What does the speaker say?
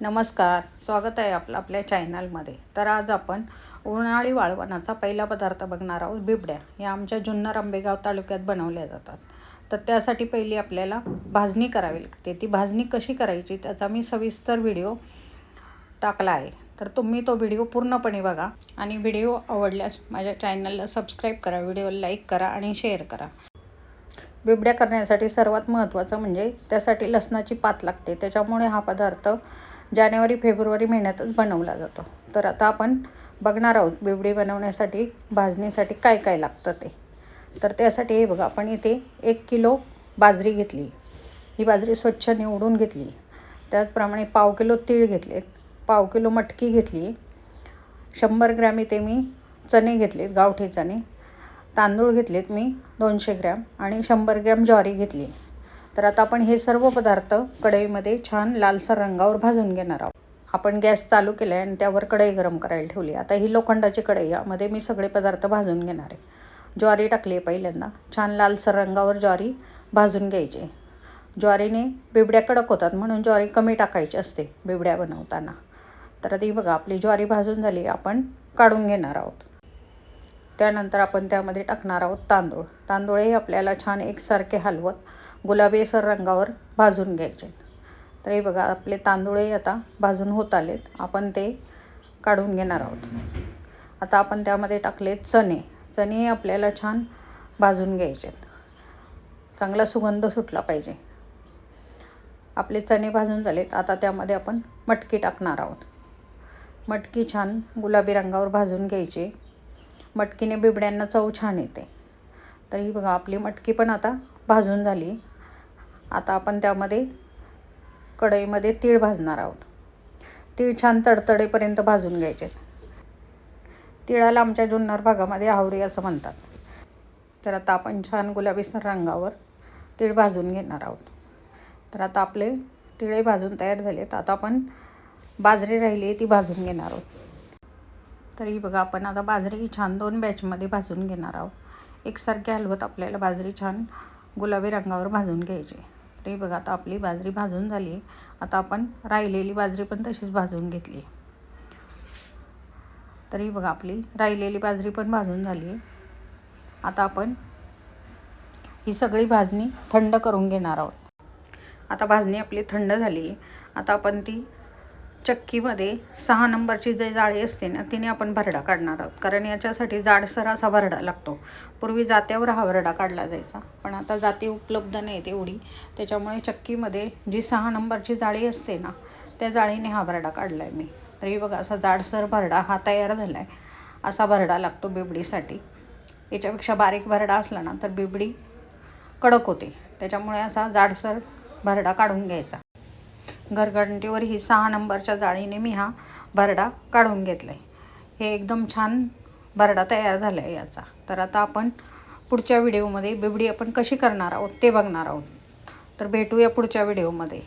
नमस्कार, स्वागत आहे आपलं आपल्या चॅनलमध्ये. तर आज आपण उन्हाळी वाळवणाचा पहिला पदार्थ बघणार आहोत. बिबड्या या आमच्या जुन्नर आंबेगाव तालुक्यात बनवल्या जातात. तर त्यासाठी पहिली आपल्याला भाजणी करावी लागते. ती भाजणी कशी करायची त्याचा मी सविस्तर व्हिडिओ टाकला आहे. तर तुम्ही तो व्हिडिओ पूर्णपणे बघा आणि व्हिडिओ आवडल्यास माझ्या चॅनलला सबस्क्राईब करा, व्हिडिओला लाईक करा आणि शेअर करा. बिबड्या करण्यासाठी सर्वात महत्त्वाचं म्हणजे त्यासाठी लसणाची पात लागते. त्याच्यामुळे हा पदार्थ जानेवारी फेब्रुवारी महिन्यातच बनवला जातो. तर आता आपण बघणार आहोत बिबडी बनवण्यासाठी भाजणीसाठी काय काय लागतं ते. तर त्यासाठी हे बघा, आपण इथे 1 किलो बाजरी घेतली. ही बाजरी स्वच्छ निवडून घेतली. त्याचप्रमाणे 1/2 किलो तीळ घेतलेत, 1/2 किलो मटकी घेतली, 100 ग्रॅम इथे मी चणे घेतलेत, गावठी चणे. तांदूळ घेतलेत मी 200 ग्रॅम आणि 100 ग्रॅम ज्वारी घेतली. तर आता आपण हे सर्व पदार्थ कढईमध्ये छान लालसर रंगावर भाजून घेणार आहोत. आपण गॅस चालू केला आहे आणि त्यावर कढई गरम करायला ठेवली. आता ही लोखंडाची कढई, यामध्ये मी सगळे पदार्थ भाजून घेणार आहे. ज्वारी टाकली आहे पहिल्यांदा. छान लालसर रंगावर ज्वारी भाजून घ्यायची. ज्वारीने बिबड्या कडक होतात म्हणून ज्वारी कमी टाकायची असते बिबड्या बनवताना. तर ती बघा, आपली ज्वारी भाजून झाली, आपण काढून घेणार आहोत. त्यानंतर आपण त्यामध्ये टाकणार आहोत तांदूळ. तांदूळही आपल्याला छान एकसारखे हलवत गुलाबीसर रंगावर भाजून घ्यायचे. तर हे बघा, आपले तांदूळही आता भाजून होत आलेत. आपण ते काढून घेणार आहोत. आता आपण त्यामध्ये टाकलेत चणे. चणेही आपल्याला छान भाजून घ्यायचे. चांगला सुगंध सुटला पाहिजे. आपले चणे भाजून झालेत. आता त्यामध्ये आपण मटकी टाकणार आहोत. मटकी छान गुलाबी रंगावर भाजून घ्यायची. मटकीने बिबड्यांना चव छान येते. तर ही बघा, आपली मटकी पण आता भाजून झाली. आता आपण त्यामध्ये कढईमध्ये तीळ भाजणार आहोत. तीळ छान तडतडेपर्यंत भाजून घ्यायचे. तिळाला आमच्या जुन्नर भागामध्ये हावरी असं म्हणतात. तर आता आपण छान गुलाबीसर रंगावर तीळ भाजून घेणार आहोत. तर आता आपले तिळही भाजून तयार झालेत. आता आपण बाजरी राहिली ती भाजून घेणार आहोत. तर ही बघा, आपण आता बाजरी छान 2 बॅचमध्ये भाजून घेणार आहोत. एकसारखे हलवत आपल्याला बाजरी छान गुलाबी रंगावर भाजून घ्यायची. तर ही बघा, आता आपली बाजरी भाजून झाली. आता आपण राहिलेली बाजरी पण तशीच भाजून घेतली. तर ही बघा, आपली राहिलेली बाजरी पण भाजून झाली. आता आपण ही सगळी भाजणी थंड करून घेणार आहोत. आता भाजणी आपली थंड झाली. आता आपण ती चक्कीमध्ये 6 नंबरची जी जाळी असते ना, तिने आपण भरडा काढणार आहोत. कारण याच्यासाठी जाडसर असा भरडा लागतो. पूर्वी जात्यावर हा भरडा काढला जायचा, पण आता जाती उपलब्ध नाही तेवढी. त्याच्यामुळे चक्कीमध्ये जी 6 नंबरची जाळी असते ना, त्या जाळीने हा भरडा काढला आहे मी. तर ही बघा, असा जाडसर भरडा हा तयार झाला आहे. असा भरडा लागतो बिबडीसाठी. याच्यापेक्षा बारीक भरडा असला ना तर बिबडी कडक होते. त्याच्यामुळे असा जाडसर भरडा काढून घ्यायचा. घरघंटीवर ही 6 नंबरच्या जाळीने मी हा भरडा काढून घेतला आहे. हे एकदम छान भरडा तयार झाला आहे याचा. तर आता आपण पुढच्या व्हिडिओमध्ये बिबडी आपण कशी करणार आहोत ते बघणार आहोत. तर भेटूया पुढच्या व्हिडिओमध्ये.